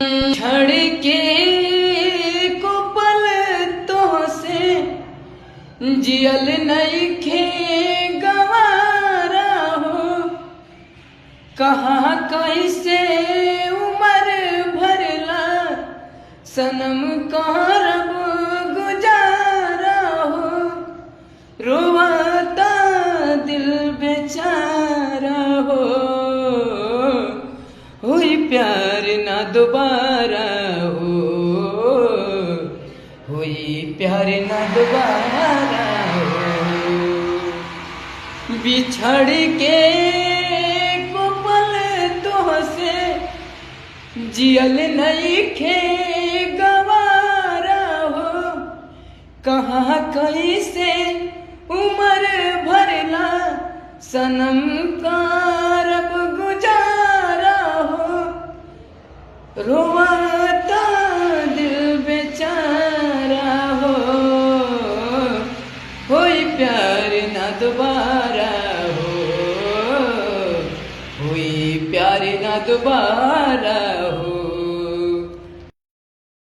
छड़ के को पल तो से जियल नइखे गवारा हो। कहाँ कैसे उम्र भरला सनम करब गुजारा हो। रोवाता दिल बेचारा हो। हुई प्यार ना दोबारा हो। हुई प्यार ना दोबारा हो। बिछड़ के को पल तो से जियल नइखे गवारा हो। कहाँ कैसे उम्र भरला सनम करब गुजारा हो। रोवाता दिल बेचारा हो। होई प्यार ना दोबारा हो। हुई प्यार ना दोबारा हो।